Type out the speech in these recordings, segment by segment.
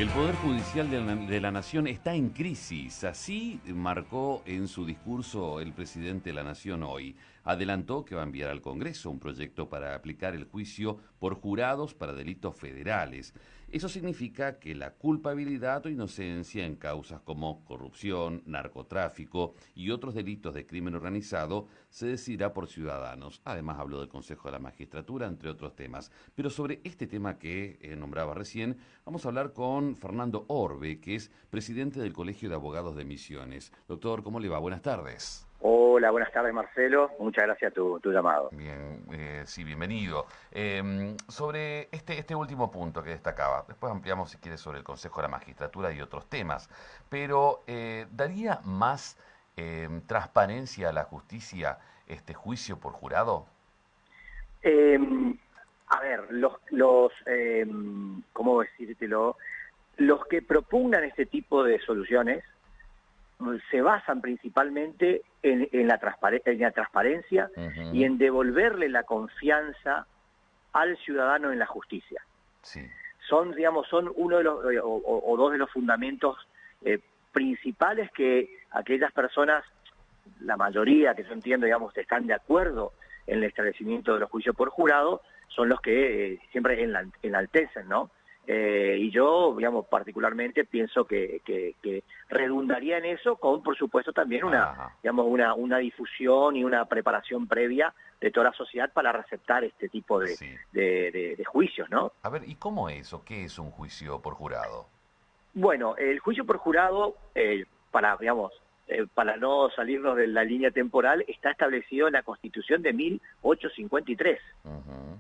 El Poder Judicial de la Nación está en crisis, así marcó en su discurso el presidente de la Nación hoy. Adelantó que va a enviar al Congreso un proyecto para aplicar el juicio por jurados para delitos federales. Eso significa que la culpabilidad o inocencia en causas como corrupción, narcotráfico y otros delitos de crimen organizado se decidirá por ciudadanos. Además habló del Consejo de la Magistratura, entre otros temas. Pero sobre este tema que nombraba recién, vamos a hablar con Fernando Orbe, que es presidente del Colegio de Abogados de Misiones. Doctor, ¿cómo le va? Buenas tardes. Hola, buenas tardes Marcelo, muchas gracias por tu llamado. Bien, sí, bienvenido. Sobre este último punto que destacaba, después ampliamos si quiere sobre el Consejo de la Magistratura y otros temas, pero ¿daría más transparencia a la justicia este juicio por jurado? Eh, a ver, ¿cómo decírtelo? Los que propugnan este tipo de soluciones se basan principalmente en la transparencia y Ujú. en devolverle la confianza al ciudadano en la justicia. Sí, Son uno de los o dos de los fundamentos principales que aquellas personas, la mayoría que yo entiendo, digamos, están de acuerdo en el establecimiento de los juicios por jurado, son los que siempre enaltecen, ¿no? Y yo, digamos, particularmente pienso que redundaría en eso con, por supuesto, también ajá, digamos, una difusión y una preparación previa de toda la sociedad para receptar este tipo sí. de juicios, ¿no? A ver, ¿y cómo es o qué es un juicio por jurado? Bueno, el juicio por jurado, para no salirnos de la línea temporal, está establecido en la Constitución de 1853. Ujú.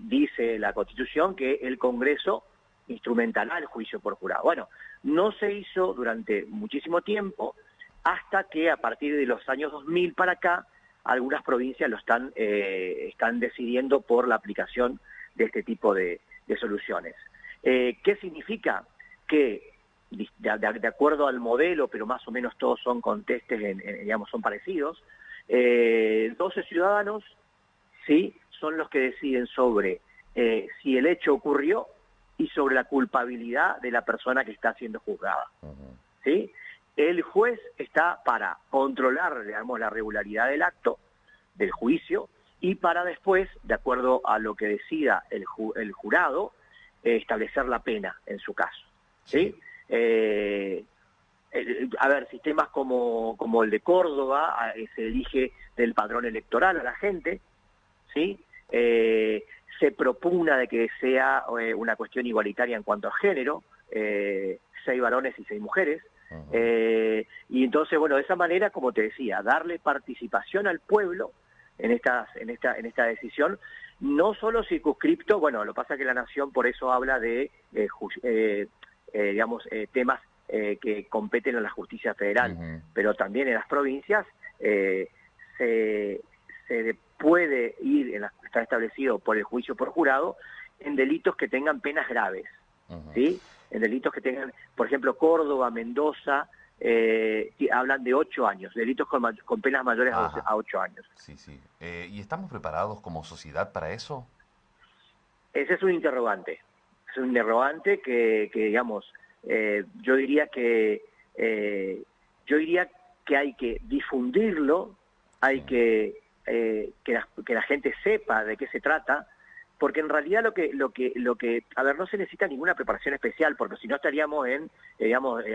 Dice la Constitución que el Congreso instrumentará el juicio por jurado. Bueno, no se hizo durante muchísimo tiempo, hasta que a partir de los años 2000 para acá, algunas provincias están decidiendo por la aplicación de este tipo de soluciones. ¿Qué significa? Que de acuerdo al modelo, pero más o menos todos son contestes, digamos, son parecidos, 12 ciudadanos, ¿sí?, son los que deciden sobre si el hecho ocurrió y sobre la culpabilidad de la persona que está siendo juzgada, Ujú. ¿sí? El juez está para controlar, digamos, la regularidad del acto, del juicio, y para después, de acuerdo a lo que decida el jurado, establecer la pena en su caso, Sí. ¿sí? A ver, sistemas como el de Córdoba, se elige del padrón electoral a la gente, ¿sí? Se propugna de que sea una cuestión igualitaria en cuanto a género, 6 varones y 6 mujeres, Ujú. y entonces, bueno, de esa manera, como te decía, darle participación al pueblo en esta decisión, no solo circunscripto. Bueno, lo que pasa es que la Nación por eso habla de, temas que competen a la justicia federal, Ujú. pero también en las provincias se puede ir, está establecido por el juicio por jurado, en delitos que tengan penas graves, Ujú. ¿sí? En delitos que tengan, por ejemplo, Córdoba, Mendoza, hablan de 8 años, delitos con penas mayores Ajá, a 8 años. sí, sí. ¿Y estamos preparados como sociedad para eso? Ese es un interrogante digamos, yo diría eh, que hay que difundirlo, Sí. hay que la gente sepa de qué se trata, porque en realidad a ver, no se necesita ninguna preparación especial, porque si no estaríamos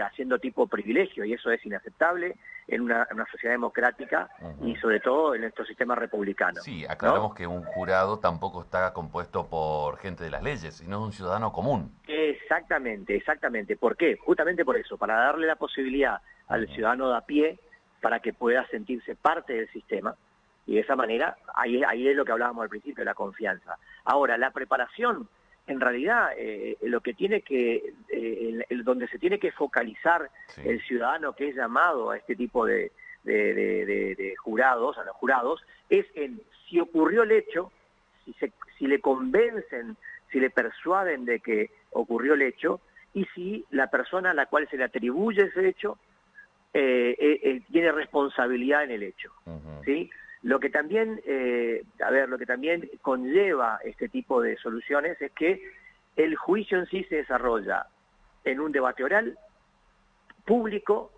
haciendo tipo privilegio, y eso es inaceptable en una sociedad democrática y Ujú. sobre todo en nuestro sistema republicano, Sí, ¿no? aclaramos que un jurado tampoco está compuesto por gente de las leyes, sino es un ciudadano común. Exactamente, exactamente. ¿Por qué? Justamente por eso, para darle la posibilidad al Ujú. ciudadano de a pie para que pueda sentirse parte del sistema, y de esa manera, ahí es lo que hablábamos al principio, la confianza. Ahora, la preparación, en realidad, donde se tiene que focalizar Sí. el ciudadano que es llamado a este tipo de jurados, a los jurados, es en si ocurrió el hecho, si le convencen, si le persuaden de que ocurrió el hecho, y si la persona a la cual se le atribuye ese hecho tiene responsabilidad en el hecho, Ujú. ¿sí? Lo que también conlleva este tipo de soluciones es que el juicio en sí se desarrolla en un debate oral, público,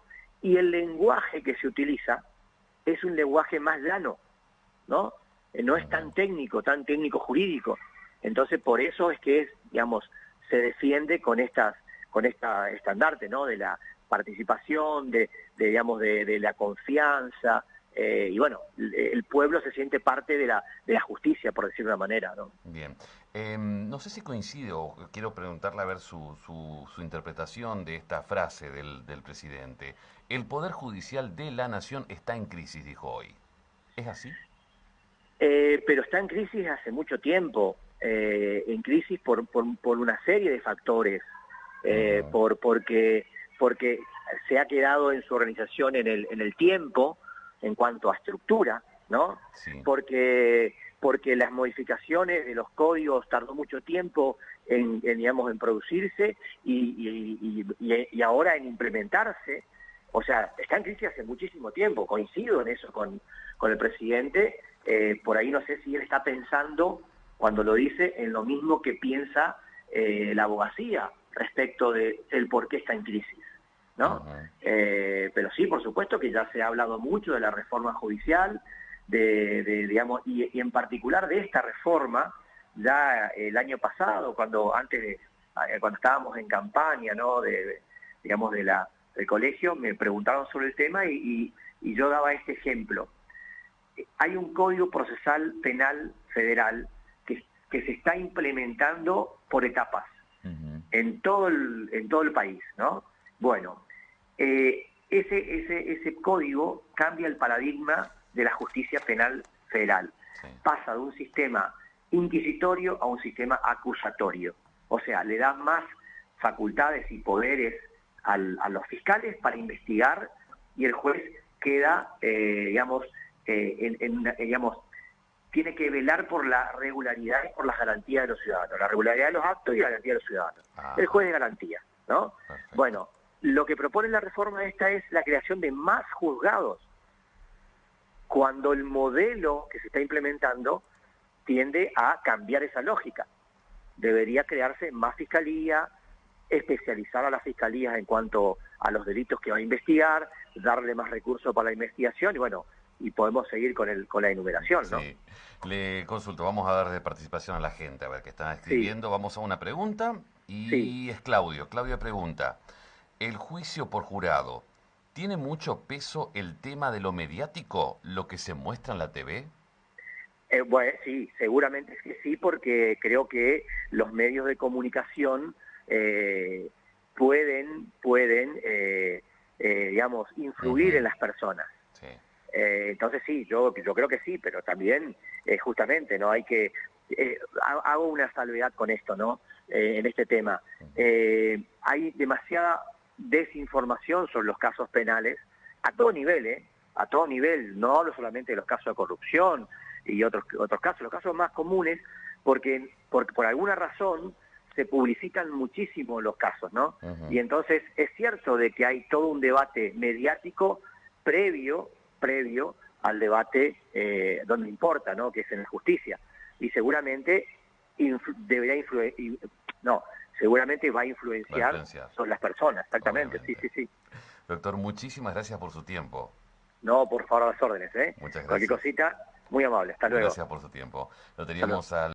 y el lenguaje que se utiliza es un lenguaje más llano, ¿no? No es tan técnico jurídico. Entonces, por eso es que digamos, se defiende con esta estandarte, ¿no? De la participación, digamos, de la confianza, y bueno, el pueblo se siente parte de la justicia, por decirlo de una manera, ¿no? Bien. No sé si coincide, o quiero preguntarle a ver su interpretación de esta frase del presidente. El Poder Judicial de la Nación está en crisis, dijo hoy. ¿Es así? Pero está en crisis hace mucho tiempo, en crisis por una serie de factores, porque se ha quedado en su organización en el tiempo, en cuanto a estructura, ¿no? Sí. Porque las modificaciones de los códigos tardó mucho tiempo digamos, en producirse y ahora en implementarse. O sea, está en crisis hace muchísimo tiempo, coincido en eso con el presidente. Por ahí no sé si él está pensando, cuando lo dice, en lo mismo que piensa la abogacía respecto de el por qué está en crisis, ¿no? Pero sí, por supuesto que ya se ha hablado mucho de la reforma judicial, digamos, y en particular de esta reforma, ya el año pasado, cuando estábamos en campaña, ¿no? Digamos, del colegio, me preguntaron sobre el tema y yo daba este ejemplo. Hay un Código Procesal Penal Federal que se está implementando por etapas en todo el país, ¿no? Bueno, ese código cambia el paradigma de la justicia penal federal. Sí. Pasa de un sistema inquisitorio a un sistema acusatorio. O sea, le da más facultades y poderes a los fiscales para investigar, y el juez queda, digamos, tiene que velar por la regularidad y por las garantías de los ciudadanos, la regularidad de los actos y la garantía de los ciudadanos. El juez de garantía, ¿no? Perfecto. Bueno, lo que propone la reforma esta es la creación de más juzgados, cuando el modelo que se está implementando tiende a cambiar esa lógica. Debería crearse más fiscalía, especializar a las fiscalías en cuanto a los delitos que va a investigar, darle más recursos para la investigación, y bueno, y podemos seguir con la enumeración, ¿no? Sí. Le consulto, vamos a dar de participación a la gente, a ver qué están escribiendo. Sí. Vamos a una pregunta, y sí. Es Claudio. Claudio pregunta, ¿el juicio por jurado tiene mucho peso el tema de lo mediático, lo que se muestra en la TV? Bueno, sí, seguramente es que sí, porque creo que los medios de comunicación pueden digamos, influir en las personas. Sí. Entonces sí, yo creo que sí, pero también justamente no hay que... hago una salvedad con esto, ¿no? En este tema. Hay demasiada desinformación sobre los casos penales, a todo nivel, a todo nivel. No hablo solamente de los casos de corrupción y otros casos, los casos más comunes, porque por alguna razón se publicitan muchísimo los casos, ¿no? Y entonces es cierto de que hay todo un debate mediático previo al debate donde importa, ¿no? Que es en la justicia. Y seguramente seguramente va a influenciar sobre las personas, exactamente. Obviamente. Sí. Doctor, muchísimas gracias por su tiempo. No, por favor, a las órdenes, ¿eh? Muchas gracias. Cualquier cosita, muy amable. Hasta luego. Gracias por su tiempo. Lo teníamos al